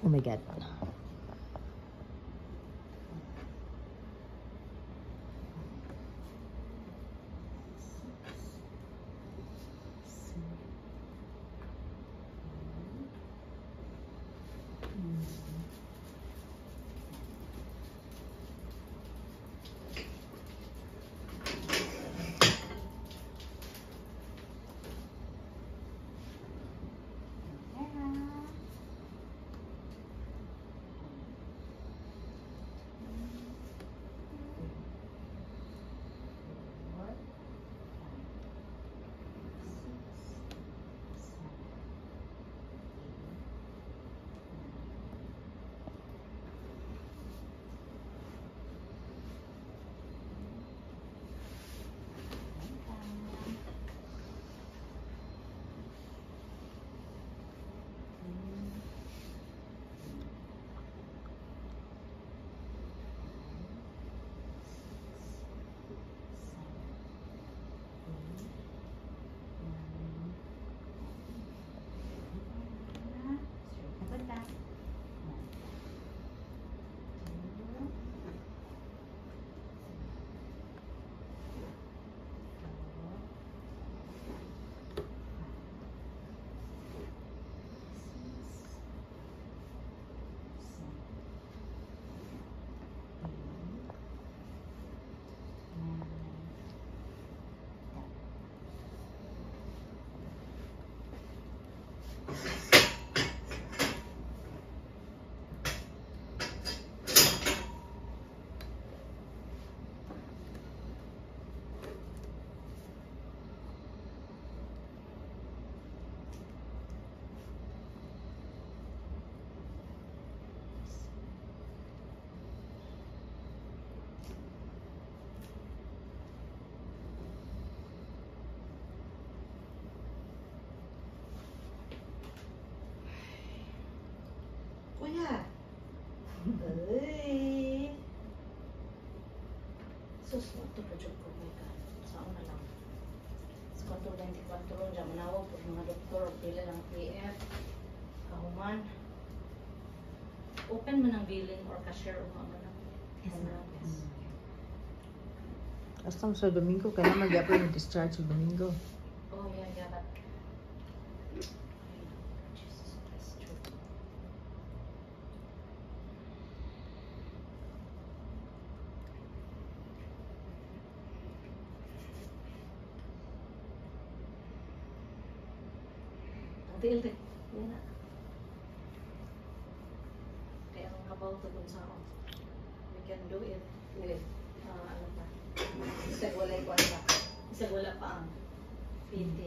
Oh my God. Kuya. Ay. Sus, ito pa dyan ko. My God. Saan na lang. Sa 424 dyan, manawag po mga doktor. Pila ng PF. Kahuman. Open mo ng billing or cashier o mga lang. Yes, ma'am. Yes. Hasta sa Domingo, kaya mag-apply yung discharge sa Domingo. Oh, yeah, but... Jesus, that's true. Ang tiil din. Yan na. Kaya ang habaw ito dun sa ako. We can do it with, ano pa. Isag wala yung pa. Isag wala pa ang PT.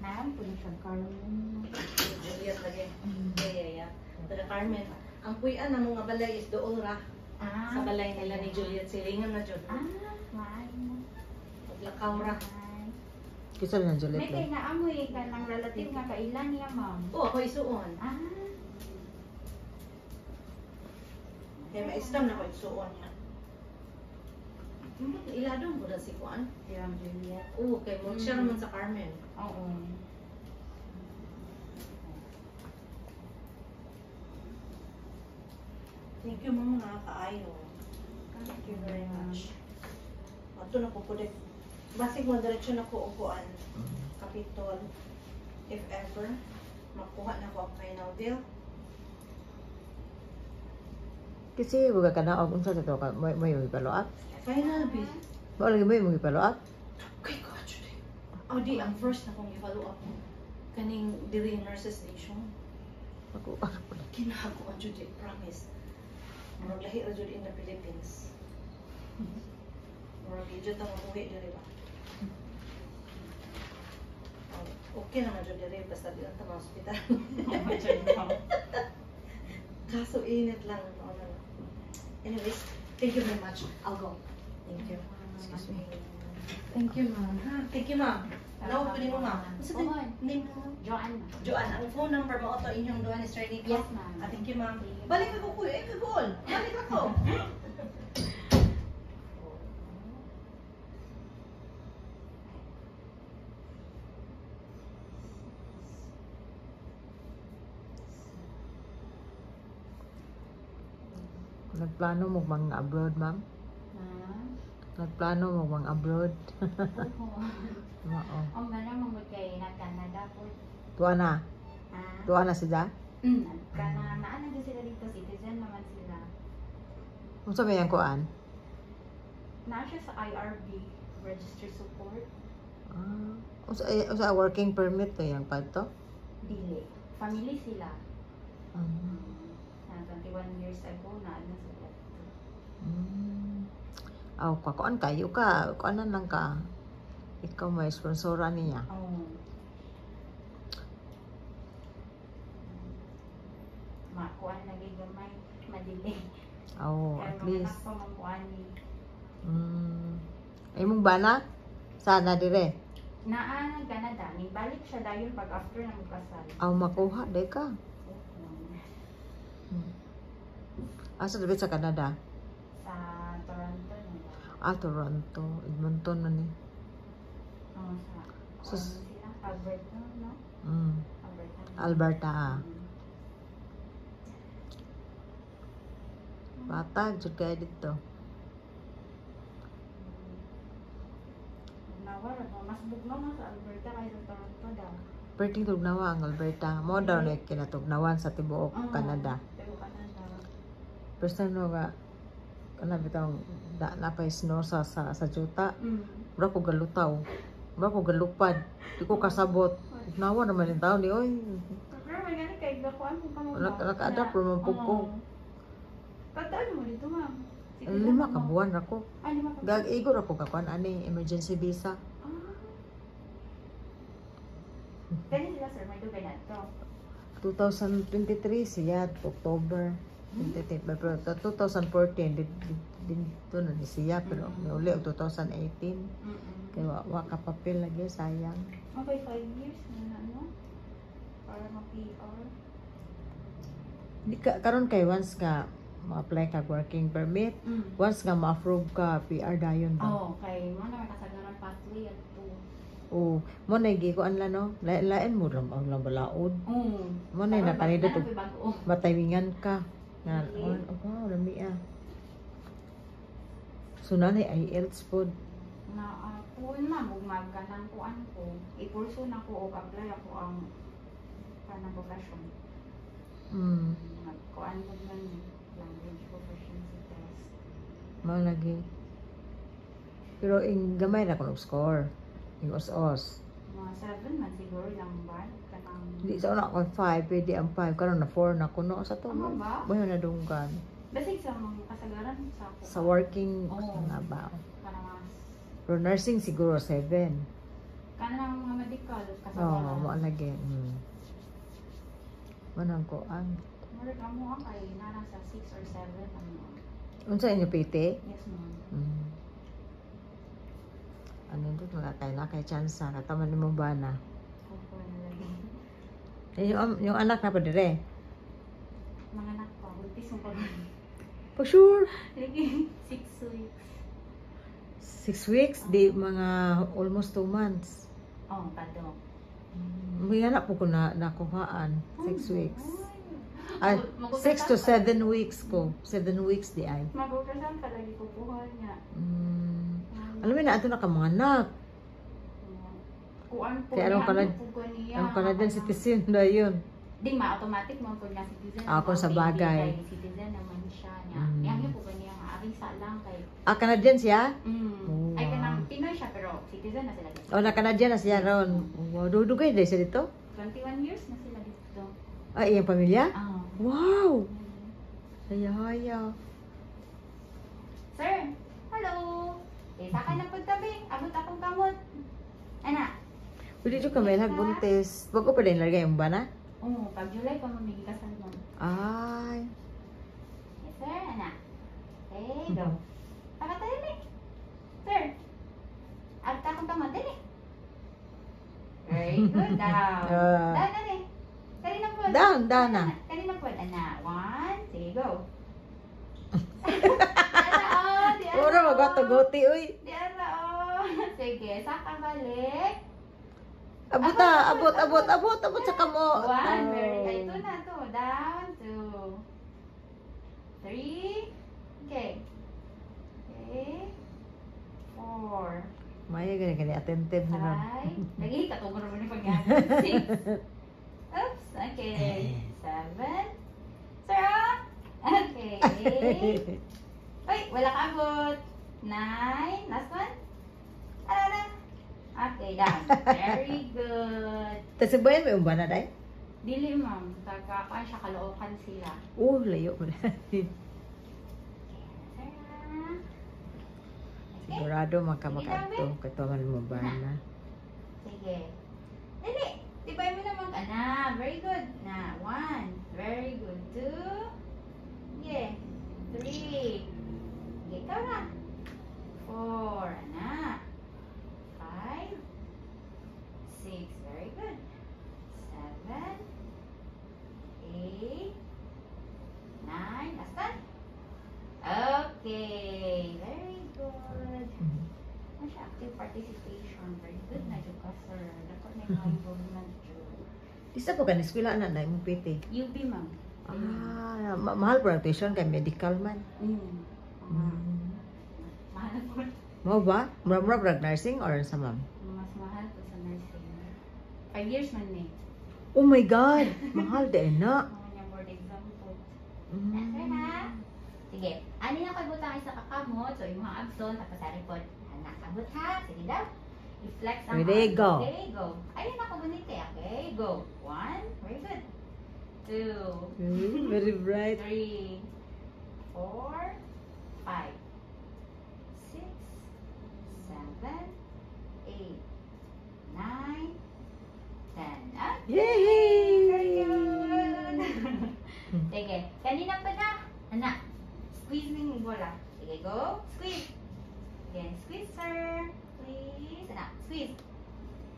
Ma'am, pwede siyang Carmen. Juliet lagi. Yeah. Pero Carmen, ang kuya na mga balay is doon ra. Sa balay nila ni Juliet. Silingan na dyan. Ma'am. Paglakaw ra. Kisa rin ang May Juliet kay lang. naamoy ka ng relative nga kailan niya, ma'am. Oo, ako isuon. Kaya ma-stam na ko isuon niya. Iladong ko na si Juan. Siyang Juliet. Oo, kay mo siya naman sa Carmen. Oo. Thank you mga nakakaayo. Thank you very much. Ato na po po din. Basig mo diretsyon ako upuan. Kapitol. If ever, makuha na ko ang final bill. Kasi huwag ka na, kung sa ito ka, may yung follow up. Final bill. Ba, lagi mo yung follow up? Kay ko, actually. Oh, di, ang first na kong i-follow up. Kaning diri nurses station. Ako, Kinahago ang Judy, promise. Murag lahi ra jud in the Philippines. Murag jud ta mabuhi diri ba. Okay naman jud diri basta di lang ta ma hospital. Kaso init lang ano. Anyways, thank you very much. I'll go. Thank you. Excuse me. Thank you, ma'am. Thank you, ma'am. Ano ko mo, ma'am? Sa name mo? Joanna. Joanna, ang phone number mo ito inyong doon ni Sir Nico? Yes, ma'am. Thank you, ma'am. Balik ako kuya, kagol. Balik ako. Nagplano mo mga abroad, ma'am? Ha? Nagplano mo mga abroad? Oo. Oo. Ang gana mo kay na Canada po. Tuwa na. Ha? Tuwa na sila. Kana naano din sila dito, citizen naman sila. Kung sabi yan kuan? Naa siya sa IRB, register support. Usa working permit to yang padto? Dili. Family sila. Ah. Na 21 years ago na ano sila. Aw, kuan kayo ka. Kuanan lang ka. Ikaw may sponsoran niya. Oh. Makuan lagi gamay, madili. Oh, Kaya at mga least. anak pa makuan ni. Ay mong bana? Sana dire. Naa ng Canada, ning balik siya dayon pag after na magkasal. Aw makuha day ka. Asa dito sa Canada? Sa Toronto nila. Toronto, Edmonton na ni. Oh, sa Sus- sila, Alberta, no? Alberta. Alberta. Bata, jud kay dito. Nawar, mas bugnaw na sa Alberta kaysa sa Toronto daw. Perting tugnawa ang Alberta. Mo daw na kinatugnawan sa tibuok Canada. Pero Canada. First time no nga kana bitang napay snow sa juta. Bro ko galutaw. Bro ko galupad. Di ko kasabot. Nawa naman yung tao ni oy. Pero may ganun kay gakuan mo ka mo. Naka-adapt naman po ko. Kadaan mo dito, ma'am. 5 ka buwan ako. 5 ka. Gag-igor ako kakuan ani emergency visa. Kaya sila, sir, may dugay na ito. 2023 siya October 23 pero 2014 dito na di siya pero uli 2018 kaya wa ka papel lagi sayang. Okay, 5 years na ano? Para ma-PR. Di ka karon kay once ka ma-apply ka working permit, once nga ma-approve ka PR dayon ba. Oo, kay mo na kasagaran pathway at to. Oh, mo na gikuan la no. Lain mo lang ang balaod. Mo na nakanida to. Mataywingan ka. Na wow, lami ah. So nanay IELTS pod. Na ako na bugmag ka ng kuan ko. Ipurso na ko o apply ako ang kanang profession. Kuan ko man language proficiency test. Mao lagi. Pero ing gamay na kuno score. Ing os-os. Mga 7 man siguro lang ba? Kanang Di sa una ko 5, pwede ang 5 karon na 4 na kuno sa to. Ano ba? Bayo na dunggan. Basig sa mga kasagaran sa ako. Sa working Oo. nga ba. Kanang mas Pero nursing siguro 7. kanang mga medical Oo, kasagaran. mo lagi. Manang ko ang Mura ka mo ang kay nana sa 6 or 7 ano. unsa inyo PT? Yes, ma'am. Ano dito mga tayo na kay chance na taman ni mo ba na. Kuko na lagi. Yung anak na pa dire. Mga anak ko, buntis mo pa. For sure. Lagi 6 weeks. 6 weeks, di mga almost 2 months. Oh, pado. May anak po ko na nakuhaan. 6 weeks. Ay, 6 to 7 weeks ko. 7 weeks di ay. Mag-ultrasound ka lagi kukuha niya. Alam mo na, ato na ka mga anak. Kuan po Kaya anong niya. Ang Canadian citizen na yun. Di ma-automatic mo po niya citizen. Ako sa bagay. Kay citizen naman siya niya. Yang niya po ba niya nga arisa lang kay. Canadian siya? Mm. Ay kanang Pinoy siya pero citizen na sila dito. O, na Canadian na siya ron. Wow, dudugay dahil siya dito? 21 years na sila dito. Ay, iyang pamilya? Ah. Wow! Haya-haya. Sir, hello. Isa ka na pagtabi. Abot akong kamot. Ana. Pwede ito kami nagbuntis. Wag ko pa din lagay yung bana? Oo, pag July pa mamigil kasal mo. Ay. Yes, sir. Ana. Okay, go. Pakata din eh. Sir. Abot akong kamot din eh. Very good. Down. Down na eh. Kanina po. Down na. Kanina po. Ana. 1. Sige, go. Puro magato-goti, uy. Di ara, oh. Sige, saka balik. Abot sa kamo. 1, very good. Ito na to. Down, 2, 3, Okay. Okay. 4. Maya gani attentive na lang. 5. Lagi, katungkol naman yung pag-yan. 6. Oops. Okay. 7. Sir, okay. 8. Uy, wala ka abot. 9. Last one. Alala. Okay, done. Very good. Tapos bayan may umba na dahil? Dili, ma'am. Taga-kuan siya, kalookan sila. Layo ko na. Okay, sir. Okay. Sigurado makamakadto. Kato man mo ba na? Sige. Dali. Tibay mo naman ka na. Very good. Na. 1. Very good. 2. Yeah. 3. Sige, ikaw na. 4. Anak. 5. 6. Very good. 7. 8. 9. Last one. Okay. Very good. Ano siya? Active participation. Very good na yung ka, sir. Dapat na yung involvement yun. Isa po ka eskwela na imong PT. UB, ma'am. Mahal po ang tuition kay medical man. Mahal po. Mo ba? Mura-mura brag nursing or sa ma'am? Mas mahal po sa nursing. 5 years man eh. Oh my God! Mahal din na. Mga niya board exam po. Sir ha? Sige. Ani na kayo butang isa kakamot. So, yung mga abson, tapos sa report. Nakabot ha? Sige daw. I-flex ang Ready, arm. go. Okay, go. Ayun ako bunite. Okay, go. 1. Very good. 2. Very bright. 3, 4, 5, 6, 7, 8, 9, 10. Okay. Yay! Very good. Sige. Kanina pa na. Anak. Squeeze mo yung bola. Sige, go. Squeeze. Again, squeeze, sir. Please. Anak, squeeze.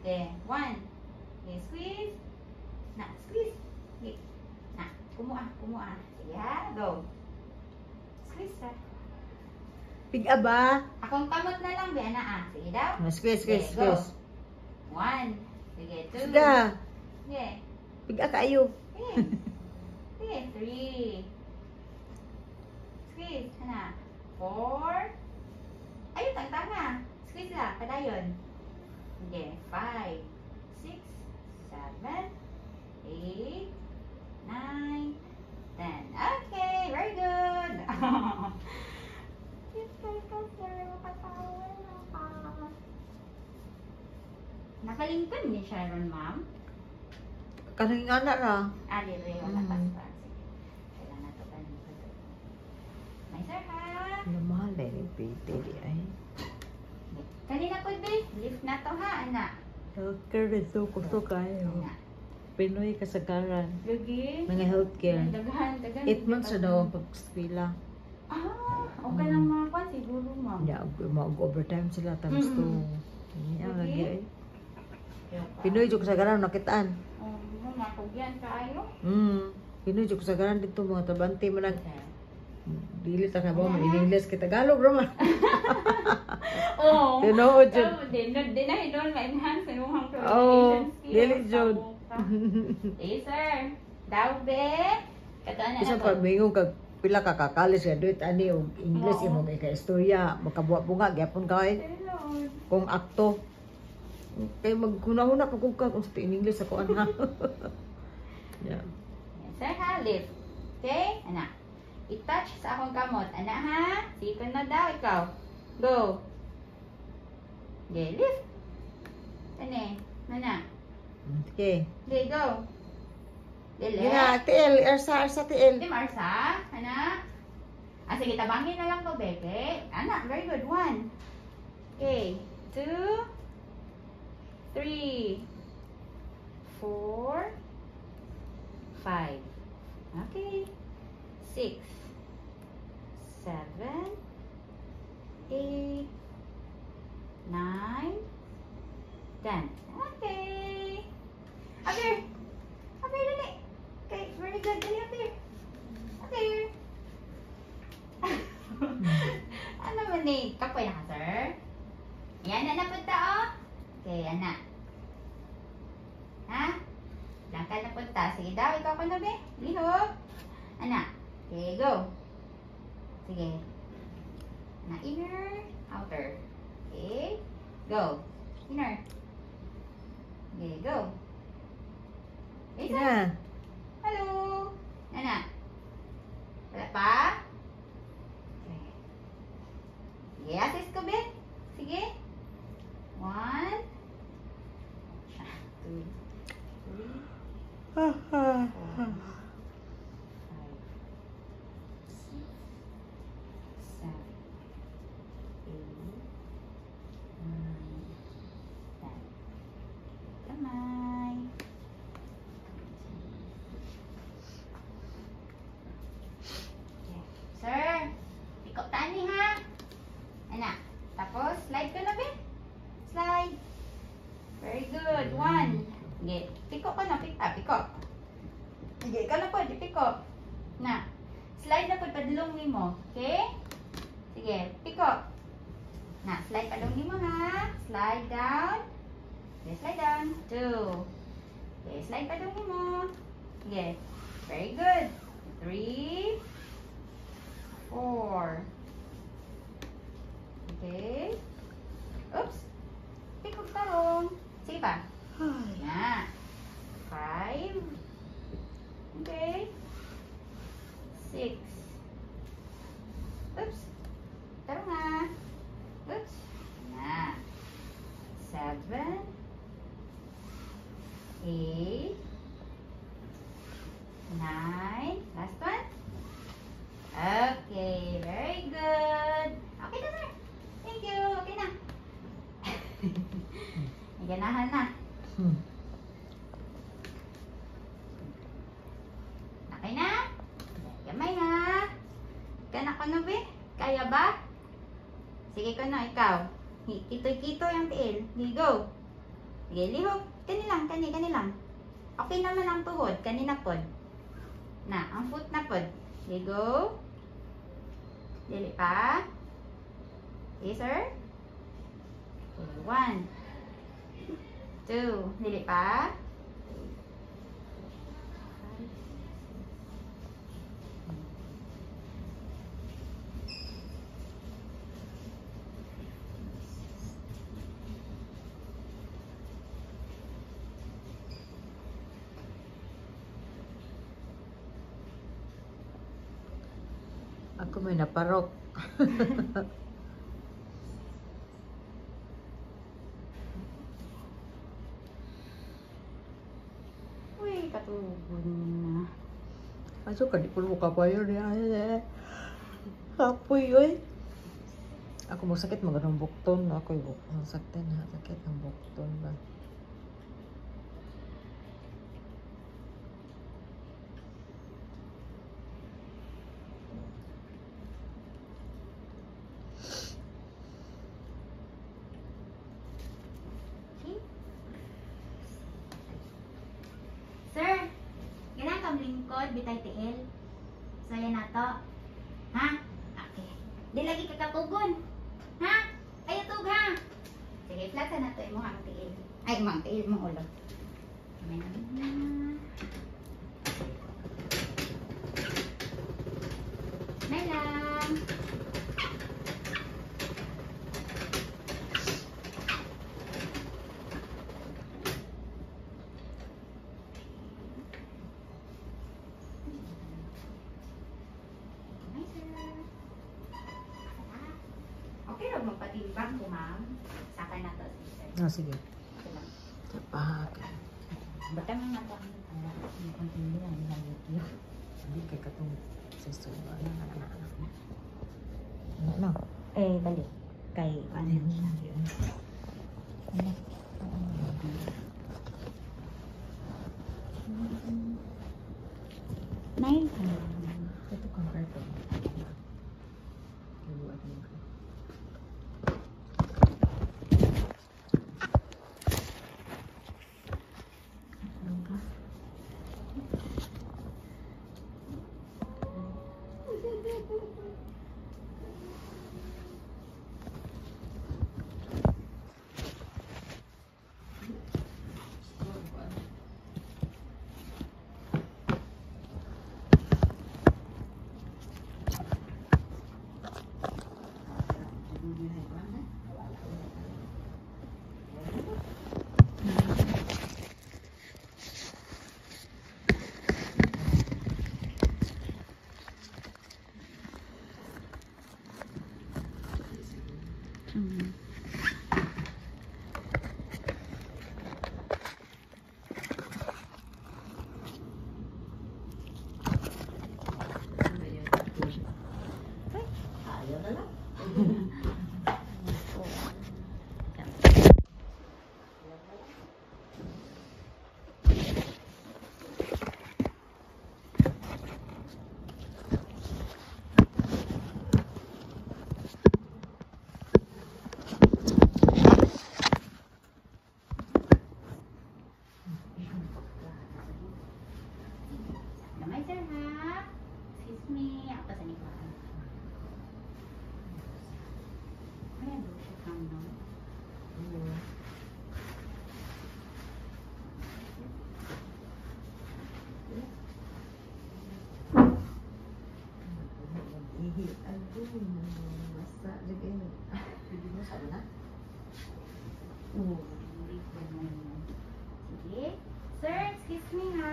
Okay, 1. Okay, squeeze. Anak, squeeze. Okay. Anak, kumuha. Sige ha, go. Squeeze, sir. Piga ba? Akong kamot na lang, Biana ah. Sige daw. Squeeze, squeeze, Okay, go. squeeze. 1. Sige, 2. Sige. Sige. Piga kayo. Sige. Sige, 3. Squeeze, anak. 4. Ayun, tangtanga. Squeeze lang, padayon. Sige, 5, 6, 7, 8, 9, 10. Okay, very good. Nakalingkod ni Sharon, ma'am. Kanang nga na ra. Dili, wala pa. Kailan na ito kalingkod. May sir, ha? Mahal na yung PT di ay. Kanina po, be. Lift na to, ha, anak. Healthcare ito gusto kayo. Anak. Pinoy kasagaran. Lagi. Mga healthcare. Daghan. 8 months na daw ang pag-eskwela. Okay lang mga kwan, siguro, ma'am. Ya, mag-overtime sila times 2. Yan Okay. lagi ay. Pinoy jud kasagaran nakitaan. Matugyan kaayo. Pinoy jud kasagaran dito mga tabante man ang dili ta ka ba man English kay Tagalog ra man. Oo. Tinuod jud. Din na hidon ma-enhance yung mga Oo, communication skills. dili jud. Eh, sir. Daw, be. Kataan na Isa na pa to. mingon kag pila ka kakalis graduate ani og English Oo. imo may ka istorya makabuwa-bunga gyapon kay Hello. kung akto. Kay maghuna-huna pa kung kung sa English ako ana. Yeah. Yes, sir, ha? Lift. Okay? Anak. I-touch sa akong kamot. Anak, ha? Sipon na daw, ikaw. Go. Okay, lift. Tane. Anak. Okay. Okay, go. Dili. Gina, TL, Ersa TL. Team Arsa. Anak. Sige, tabangin na lang to, Beke. Anak, very good. 1. Okay. 2. 3. 4. 5. Okay. 6. 7. 8. 9. 10. Okay. Okay. Okay, dali. Okay, very good. Dali, okay. Okay. Ano man ni? Kapoy na ka, sir? Yan na napunta, oh. Okay, anak. Ha? Diyan ka napunta. Sige daw, ikaw ka na, be. Lihok. Anak. Okay, go. Sige. Na inner, outer. Okay. Go. Inner. Okay, go. Okay, sir. Yeah. Hello. Nana. Wala pa? Okay. Sige, assist ko, Ben. Sige. 1, 2, 3, 4, 5, 6, 7, 8, 9, 10. Kamay. Okay. Sir, pikot tani ha. Anak. Tapos, slide ka na, Ben. Slide. Very good. 1. Okay. Piko ka na. Piko. Okay, ikaw na po. Di piko. Na. Slide na po. Padulong mo. Okay? Sige. Piko. Na. Slide padulong mo ha. Slide down. Okay, slide down. 2. Okay, slide padulong mo. Okay. Very good. 3. 4. Okay. Oops. Pikog talong. Sige pa. Na. 5. Okay. 6. Oops. Talong na. Oops. Na. 7. 8. 9. Last one. Okay. Very good. Okay na, sir. Thank you. Okay na. May ganahan na. Okay na? Gamay ha. Kana ko na, be? Kaya ba? Sige ko na, ikaw. Kitoy-kito yung tiil. Sige, go. Sige, lihok. Kani lang. Okay naman ang tuhod. Kanina pod. Na, ang foot na pod. Sige, go. Dili pa. Okay, sir? Okay, 1. 2. Dili pa. Ako may naparok. Uy, katugon na. Aso ka di pulo ka pa yun. Kapoy yun. Ako mo sakit mga ng bukton. Ako yung sakit na. Sakit ng bukton ba? Okay. Sir, ganang kang lingkod, bitay tiil. So, yan na to. Ha? Okay. Di lagi kakakugon. Ha? Ay, utog ha? Sige, flata na to yung mga tiil. Ay, mga tiil, mga ulo. Kamay na. May lang. Hi, sir. Okay lang magpatimbang ko, ma'am. Sakay na to, sir. Ah, sige. Okay lang. Tapak. Bata mo nga to. Hindi kay katong sister. Ano? Eh, balik. Kay, ano siya. Nine. Ito kang karton. Ibuat mo.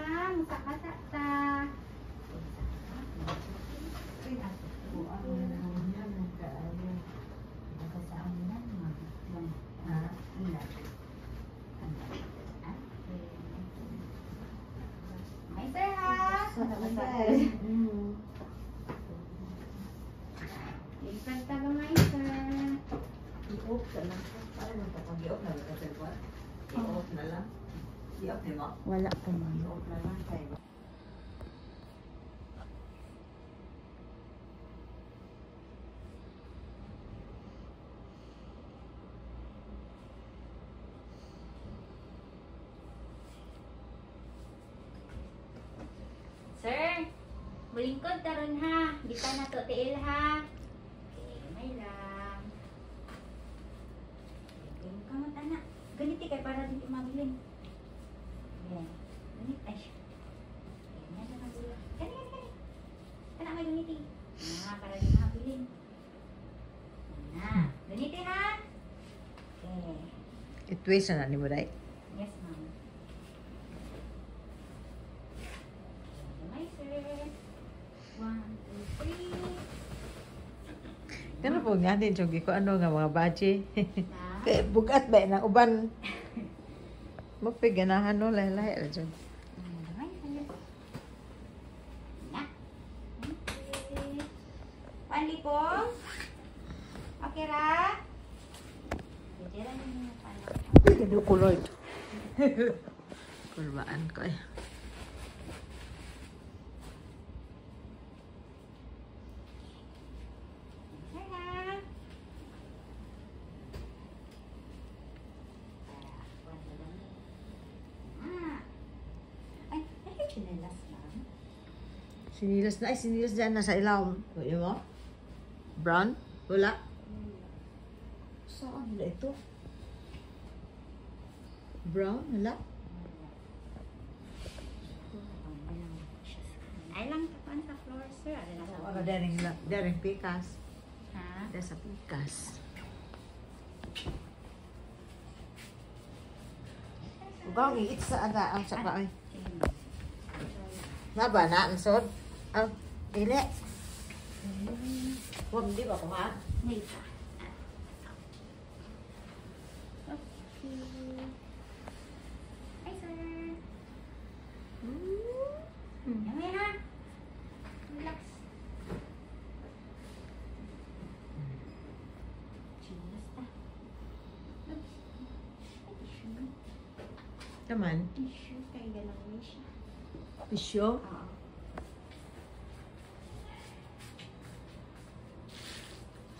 ha. Musaka ta. May sir ha. Lipat ka ba may sir? I-off ka lang. Paano mo ito? I-off na lang kasi what? I-off na lang. I-off na mo? Wala pa man. I-off na lang tayo. Sir, mulingkod taron ha. Di pa na to tiil ha. Okay, may lang. Okay, kamot anak. Ganiti kay para di mabilin. Yan. Ganit ay. Yan na mabilin. Kani. Kana may ganiti. Para di mabilin. Na, ganiti ha. Okay. I-twist na ni mo dai. Yes, ma'am. Okay, sir. 1, 2, 3. Kano po nga din jogi ko ano nga mga baji. Na. Kay bugat ba na uban. Magpiganahan no lahi-lahi ra jud. Pali po. Okay ra? Dira na niyo pala. Pwede kulay. Kulbaan ko eh. Sir ha? Ay, ay, chinelas ma'am. Sinilas na, sinilas dyan nasa ilaw. Pwede mo? Brown? Wala? Saan nila ito? Brown? Wala? Ay lang tapan sa floor, sir. Ano na Wala daring pikas. Ha? Dahil sa pikas. Ugang iit sa aga ang saka ay. Na ba na ang sod? Ah, ile. Wag di ba ko ha? May isa. Okay. Hi, sir. Yummy ha? Relax. Chinas ta. Oops. Ay, tissue. Taman. Tissue. Kaya ganang ni siya. Pisyo. Oo.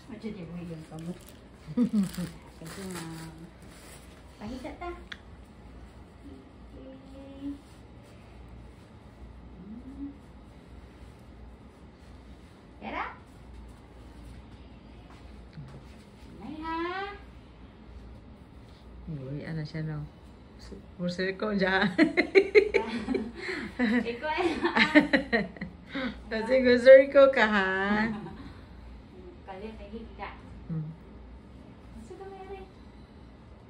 Medyo di mo yung kamot. Kasi ma'am. Pahiga ta. Okay. Pera? Nay ha? Uy, ano siya no? Musir ko dyan. Ikaw ay Kasi gusur ko ka ha. Kalit ay higa. Hmm. Gusto ka meron.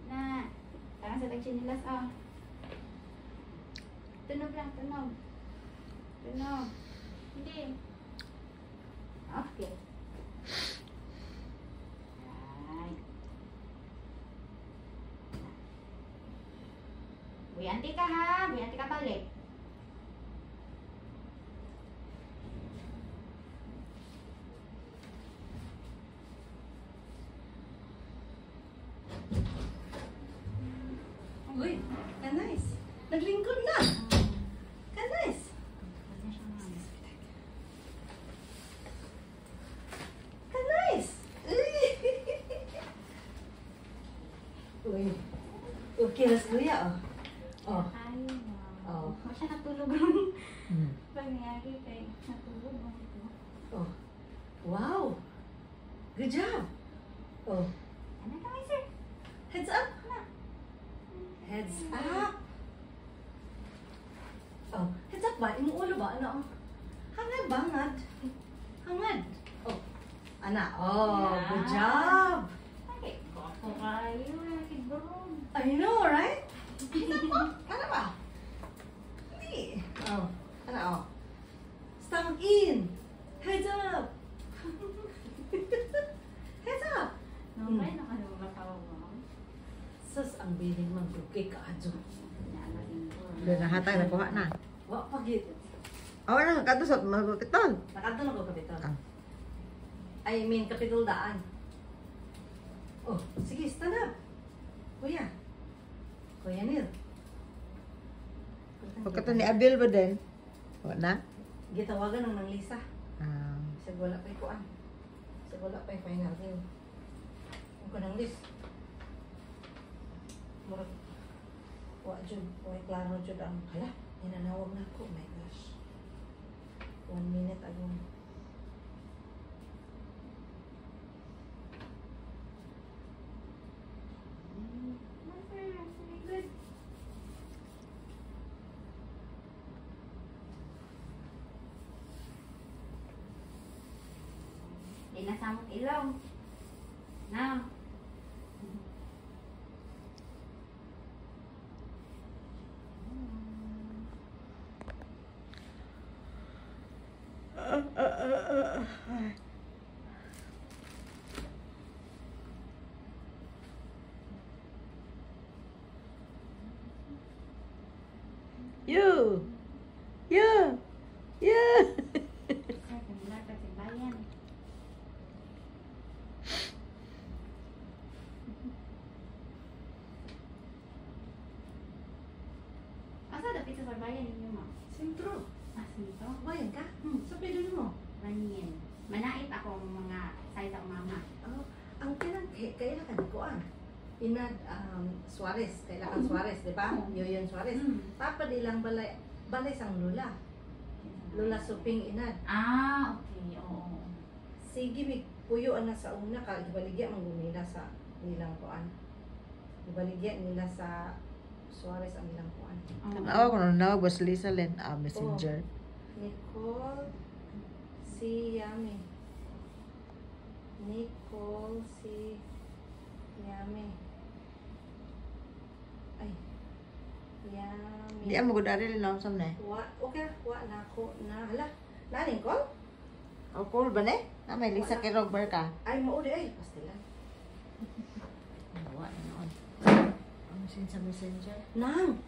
Na, parang sa tag-chinilas, oh. Tunog lang, tunog. Tunog. Hindi. Okay. Right. Buyanti ka ha. Buyanti ka balik. Uy, ka-nice. Naglingkod na. Ka-nice. Ka-nice. Uy. Okay, let's go ya. Oh. Ayaw na. Oh. Masya natulog ang Hmm. pangyayari kay natulog ang ito. Oh. Wow. Good job. Oh. Ano ka may sir? Heads up. Na. Heads up. Oh, heads up ba? Yung ulo ba? Ano? Hangad ba? Hangad? Hangad. Oh. Ana. Oh, good job. Okay. Bako kayo. Kigurong. I know, right? Ano ba? Hindi. Doon nahatag na kuha na. Wa pagit. Awa na, kadto sa magpapitol. Nakadto na ko kapitol. Ah. I mean, kapitol daan. Oh, sige, stand up. Kuya. Kuya Nil. Pagkato ni Abil ba din? Wala na? Gitawagan ng Lisa. Ah. Sig wala pa'y kuan. Sig wala pa'y final ring. Ang ko ng list. Murag. Wa jud. Wa klaro jud ang hala. Ninanawag na ako. Oh my gosh. 1 minute ago. Good. Di na samot ilong. Now. You! You! You! Ay, kanila pa si bayan. Asa dapit sa bayan ninyo, ma'am? Sentro. Ah, sito? Bayan ka? Sa pwede mo. Manian. Manait ako mga size sa mama. Oh, ang kailangan kuan. Inad Suarez, kailangan Suarez, di ba? Yoyon Suarez. Papa di lang balay sang lula. Lula suping inad. Ah, okay. Oo. Sige, may puyo na sa una ka, ibaligya man nila sa nilang kuan. Ibaligya nila sa Suarez ang nilang kuan. Tanawa ko nung nawag was Lisa Len, messenger. Nicole si Yami. Nicole si Yami. Ay. Yami. Di mo gud ari lang sam na. Okay, na ako na. Hala, naning call? O cool ba ne? Na may Lisa kay Robert ka. Ay, mauli ay. Pastilan. Wa na noon. Ang sin sa messenger. Nang!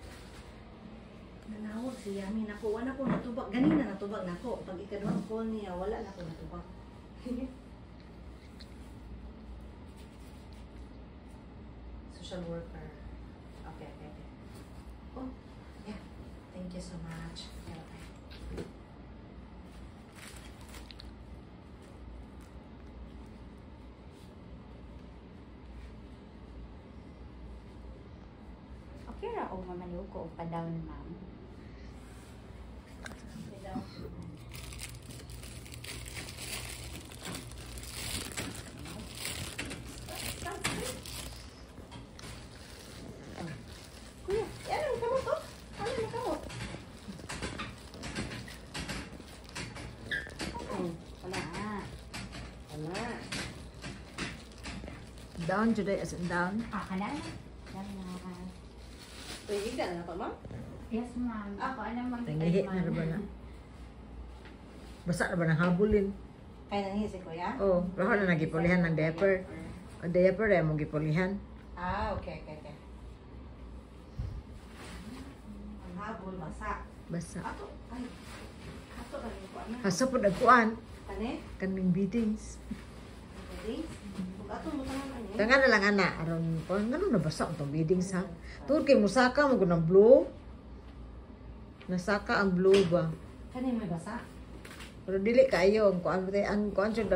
Nanawag si Yami. Naku, wala ko natubag. Ganina natubag na ako. Pag ikaduhang call niya, wala na ko natubag. Social worker. Okay. Oh, yeah. Thank you so much. Okay. Okay ra o mamaliw ko pa down, ma'am. Kuya, yan ang kamot to. Ano ang kamot? Wala. Wala. Down today as in down. Ah, kana na. Yan na. Pwede ka na pa, ma'am? Yes, ma'am. Ako alam mang Nangihi na ba na? Basa na ba ng habulin? Kaya nangyay si kuya? Oh, lahat na nagipulihan ng diaper. Ang diaper ay mong gipulihan. Ah, okay. Ang habol, basa. Basa. Ato, ay. Ato ka rin ko, ano? Hasa po nagkuan. Kani? Kaning beatings. Ready? Kung ato mo tangan ano? Kaya na lang ana, aron ko, ngano nabasa ang beatings ha? Tuod kay musaka mo ng blue. Nasaka ang blue ba? Kani may basa? Pero dili kayo ang kuan ang kuan siya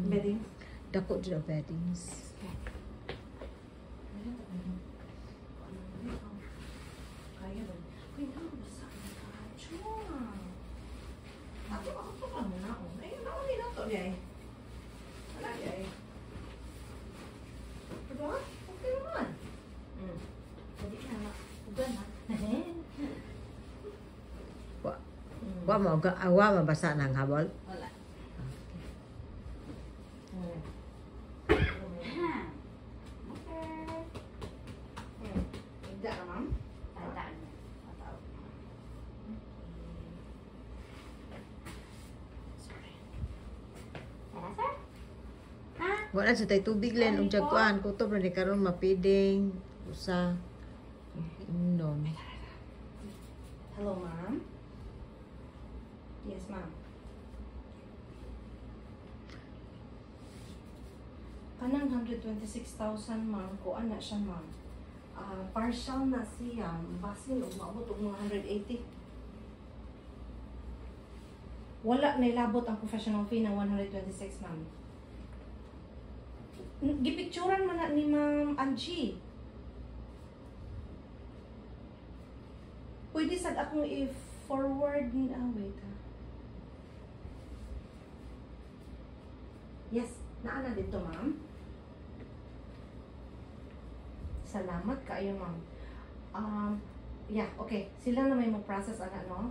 Bedding? dako siya beddings. Kaya ba? Uy, ano basa? Chua. Ato pa muna. Ay, nauli na to niya eh. Wala niya eh. Diba? Okay naman. Pwede ka na. Ugan ha. Wa mabasa ng habol. Wala. Ha. Okay. Hindi ka ma'am? Tataan. Tara, sir. Ha? Wala sa tay tubig len ug kuan kutob ra ni karon mapiding usa inom. Yes, ma'am. Kanang 126,000, ma'am. Kuan na siya, ma'am. Partial na siya. Basin, umabot og mga 180. Wala na ilabot ang professional fee ng 126, ma'am. Gipicturan man na ni Ma'am Angie. Pwede sad akong i-forward. Wait ha. Yes, naana dito, ma'am. Salamat kayo, ma'am. Yeah, okay. Sila na may mag-process, no?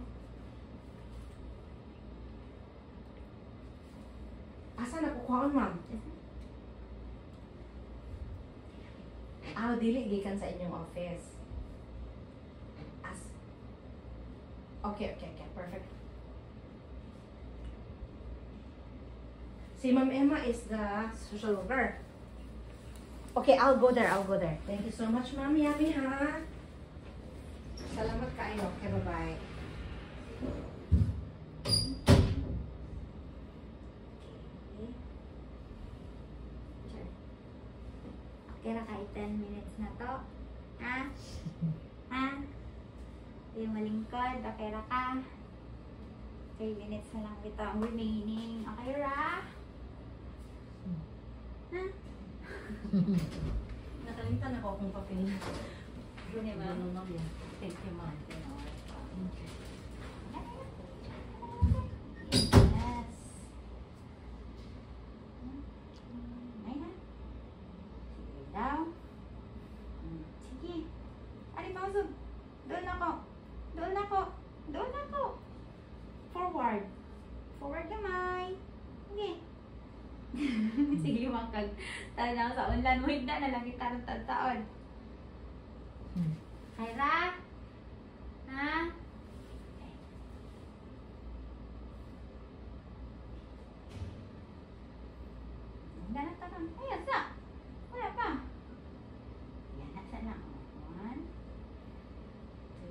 Asa na kukuhaan, ma'am? Dili gikan sa inyong office. Okay, perfect. Si Ma'am Emma is the social worker. Okay, I'll go there. Thank you so much, Ma'am Yami, ha? Salamat kayo. Okay, bye-bye. Okay ra kahit 10 minutes na to. Ha? Ha? Di malingkod. Okay ra ka? 3 minutes na lang ito ang remaining. Okay ra? Ha? Nakalimutan ako kung papel. Guni ba? Thank you, ma'am. Yes. Ay na. Sige daw. Sige. Ari pausog. Doon ako. Forward. Forward kamay. Sige. Sige, makag tanaw sa online mo. Higda na lang kita ng taon. Kyra? Ha? Higda na taon. Ay, asa? Wala pa. Yan, asa na. 1, 2,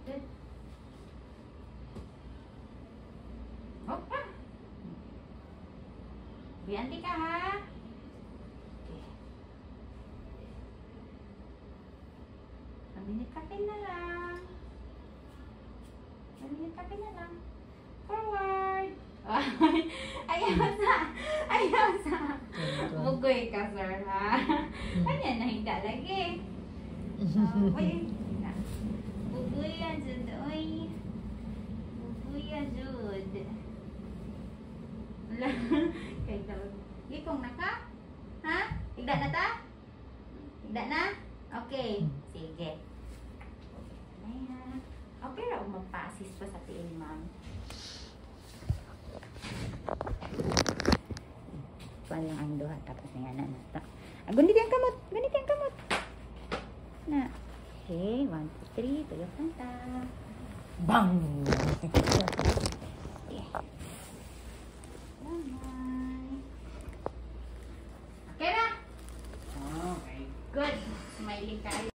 3, 4, Bianti ka ha? Okay. Maminit kape na lang. Forward. Ayaw sa. Mugoy ka, sir, ha? Kanya na hindi lagi. Uy. Mugoy yan, Jud. Uy. Mugoy yan, Jud. Wala. Kaya tawag. Gipong na ka? Ha? Higda na ta? Higda na? Okay. Sige. Ayan. Okay ra magpa-assist pa sa PN, ma'am. Kuan lang ang duha tapos na yan na. Gunit ang kamot. Na. Okay. 1, 2, 3. Tulog lang ta. Bang! Okay. Okay na? Okay. Good. Smiling ka.